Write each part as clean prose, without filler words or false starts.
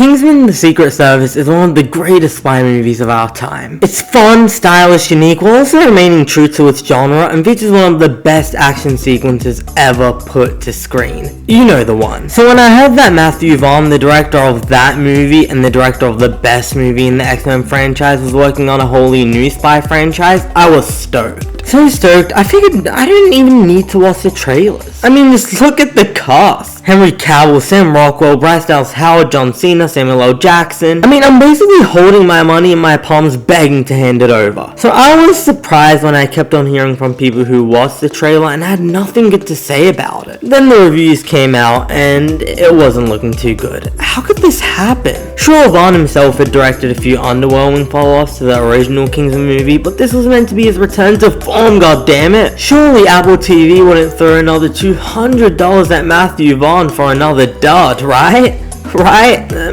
Kingsman: The Secret Service is one of the greatest spy movies of our time. It's fun, stylish, unique, while also remaining true to its genre, and features one of the best action sequences ever put to screen. You know the one. So when I heard that Matthew Vaughn, the director of that movie and the director of the best movie in the X-Men franchise, was working on a wholly new spy franchise, I was stoked. So stoked, I figured I didn't even need to watch the trailers. I mean, just look at the cast. Henry Cavill, Sam Rockwell, Bryce Dallas Howard, John Cena, Samuel L. Jackson. I mean, I'm basically holding my money in my palms begging to hand it over. So I was surprised when I kept on hearing from people who watched the trailer and had nothing good to say about it. Then the reviews came out and it wasn't looking too good. How could this happen? Sure, Vaughn himself had directed a few underwhelming follow-ups to the original Kingsman movie, but this was meant to be his return to form, goddammit. Surely Apple TV wouldn't throw another $200 at Matthew Vaughn for another dud, right?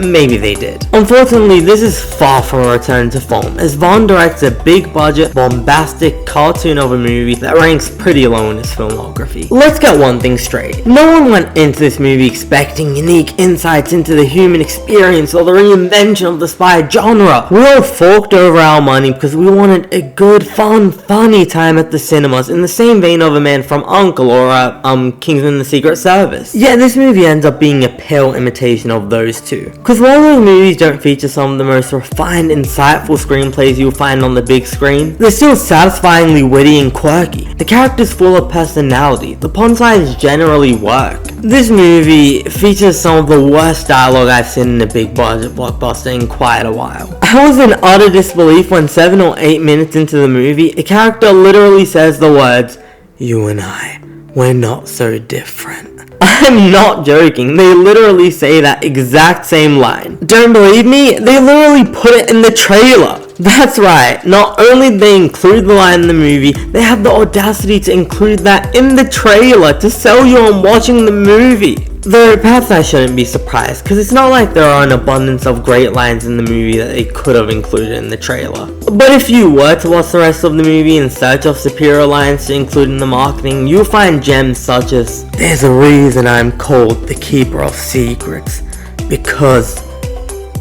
Maybe they did. Unfortunately, this is far from a return to form, as Vaughn directs a big budget, bombastic cartoon of a movie that ranks pretty low in his filmography. Let's get one thing straight. No one went into this movie expecting unique insights into the human experience or the reinvention of the spy genre. We all forked over our money because we wanted a good, fun, funny time at the cinemas, in the same vein of A Man from U.N.C.L.E. or Kingsman: The Secret Service. Yeah, this movie ends up being a pale imitation of those two. Because while those movies don't feature some of the most refined, insightful screenplays you'll find on the big screen, they're still satisfyingly witty and quirky. The characters full of personality. The punchlines generally work. This movie features some of the worst dialogue I've seen in a big budget blockbuster in quite a while. I was in utter disbelief when 7 or 8 minutes into the movie, a character literally says the words, "You and I, we're not so different." I'm not joking, they literally say that exact same line. Don't believe me? They literally put it in the trailer. That's right, not only did they include the line in the movie, they have the audacity to include that in the trailer to sell you on watching the movie. Though perhaps I shouldn't be surprised, because it's not like there are an abundance of great lines in the movie that they could have included in the trailer. But if you were to watch the rest of the movie in search of superior lines to include in the marketing, you'll find gems such as, "There's a reason I'm called the Keeper of Secrets, because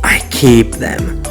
I keep them."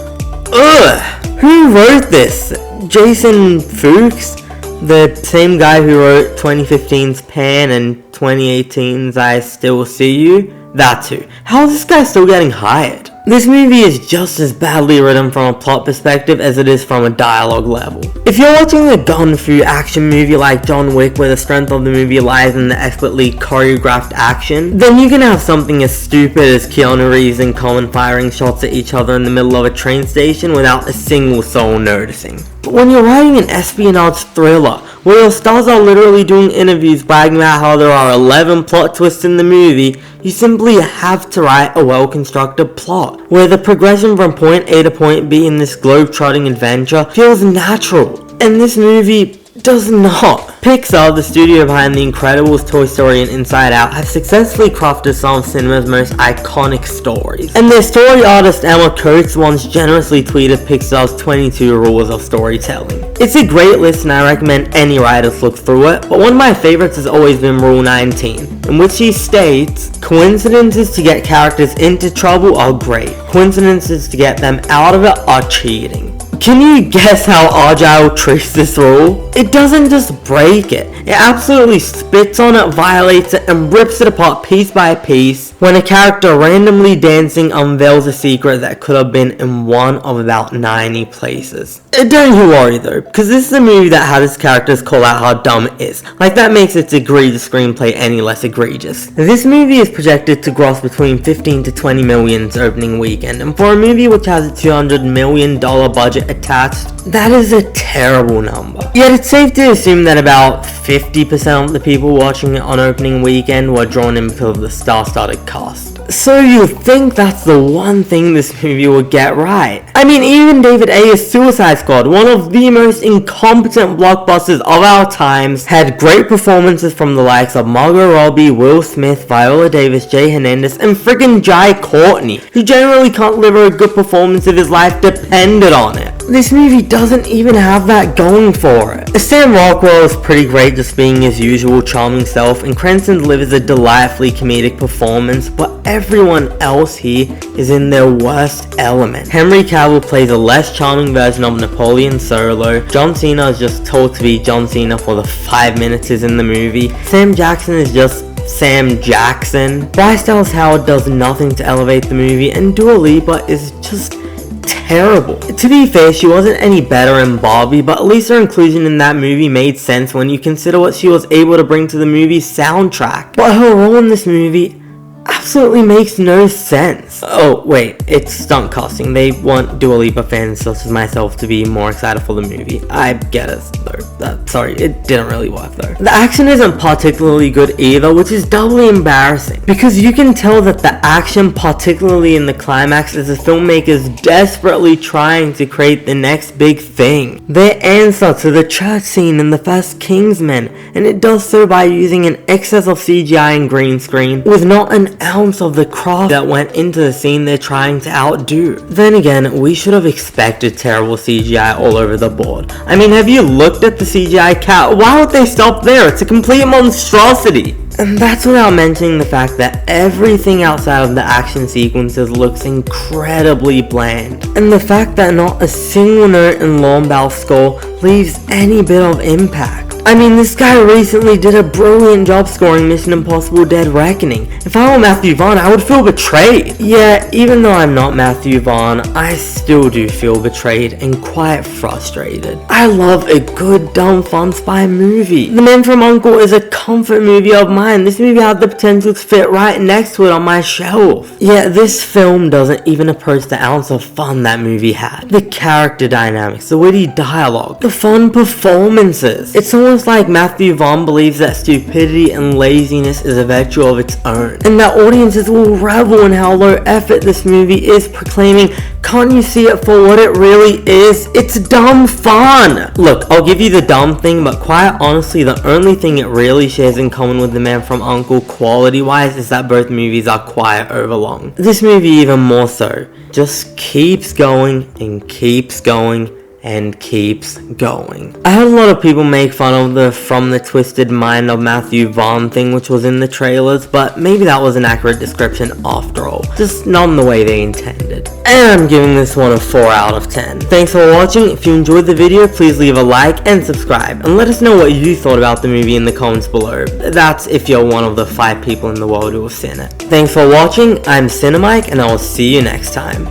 Ugh! Who wrote this? Jason Fuchs? The same guy who wrote 2015's Pan and 2018's I Still See You? That's who. How is this guy still getting hired? This movie is just as badly written from a plot perspective as it is from a dialogue level. If you're watching a gun-fu action movie like John Wick where the strength of the movie lies in the expertly choreographed action, then you can have something as stupid as Keanu Reeves and Common firing shots at each other in the middle of a train station without a single soul noticing. But when you're writing an espionage thriller, where your stars are literally doing interviews bragging about how there are 11 plot twists in the movie, you simply have to write a well-constructed plot, where the progression from point A to point B in this globe-trotting adventure feels natural. And this movie does not. Pixar, the studio behind The Incredibles, Toy Story, and Inside Out, have successfully crafted some of cinema's most iconic stories. And their story artist Emma Coates once generously tweeted Pixar's 22 rules of storytelling. It's a great list and I recommend any writers look through it, but one of my favorites has always been Rule 19, in which he states, "Coincidences to get characters into trouble are great. Coincidences to get them out of it are cheating." Can you guess how Argylle treats this rule? It doesn't just break it. It absolutely spits on it, violates it, and rips it apart piece by piece when a character randomly dancing unveils a secret that could have been in one of about 90 places. Don't you worry though, because this is a movie that has its characters call out how dumb it is. Like that makes its egregious screenplay any less egregious. This movie is projected to gross between 15 to 20 million its opening weekend, and for a movie which has a $200 million budget attached, that is a terrible number. Yet it's safe to assume that about 50% of the people watching it on opening weekend were drawn in because of the star-studded cast. So you think that's the one thing this movie will get right? I mean, even David Ayer's Suicide Squad, one of the most incompetent blockbusters of our times, had great performances from the likes of Margot Robbie, Will Smith, Viola Davis, Jay Hernandez, and friggin' Jai Courtney, who generally can't deliver a good performance if his life depended on it. This movie doesn't even have that going for it. Sam Rockwell is pretty great just being his usual charming self, and Cranston delivers a delightfully comedic performance, but everyone else here is in their worst element. Henry Cavill plays a less charming version of Napoleon Solo. John Cena is just told to be John Cena for the 5 minutes he's in the movie. Sam Jackson is just Sam Jackson. Bryce Dallas Howard does nothing to elevate the movie, and Dua Lipa is just terrible. To be fair, she wasn't any better in Barbie, but at least her inclusion in that movie made sense when you consider what she was able to bring to the movie's soundtrack. But her role in this movie absolutely makes no sense. Oh wait, it's stunt casting. They want Dua Lipa fans such as myself to be more excited for the movie. I get it though. Sorry, it didn't really work though. The action isn't particularly good either, which is doubly embarrassing, because you can tell that the action, particularly in the climax, is the filmmakers desperately trying to create the next big thing. Their answer to the church scene in the first Kingsman, and it does so by using an excess of CGI and green screen with not an ounce of the craft that went into the scene they're trying to outdo. Then again, we should have expected terrible CGI all over the board. I mean, have you looked at the CGI cat? Why would they stop there? It's a complete monstrosity. And that's without mentioning the fact that everything outside of the action sequences looks incredibly bland. And the fact that not a single note in Lorne Bell's score leaves any bit of impact. I mean, this guy recently did a brilliant job scoring Mission Impossible Dead Reckoning. If I were Matthew Vaughn, I would feel betrayed. Yeah, even though I'm not Matthew Vaughn, I still do feel betrayed and quite frustrated. I love a good, dumb, fun spy movie. The Man from U.N.C.L.E. is a comfort movie of mine. This movie had the potential to fit right next to it on my shelf. Yet this film doesn't even approach the ounce of fun that movie had. The character dynamics, the witty dialogue, the fun performances. It's almost like Matthew Vaughn believes that stupidity and laziness is a virtue of its own, and that audiences will revel in how low effort this movie is, proclaiming, "Can't you see it for what it really is? It's dumb fun." Look, I'll give you the dumb thing, but quite honestly, the only thing it really shares in common with The Man from U.N.C.L.E. quality-wise is that both movies are quite overlong. This movie even more so. Just keeps going and keeps going and keeps going. I heard a lot of people make fun of the "from the twisted mind of Matthew Vaughn" thing which was in the trailers, but maybe that was an accurate description after all. Just not in the way they intended. And I'm giving this one a 4 out of 10. Thanks for watching. If you enjoyed the video, please leave a like and subscribe, and let us know what you thought about the movie in the comments below. That's if you're one of the 5 people in the world who have seen it. Thanks for watching. I'm Cinemike, and I will see you next time.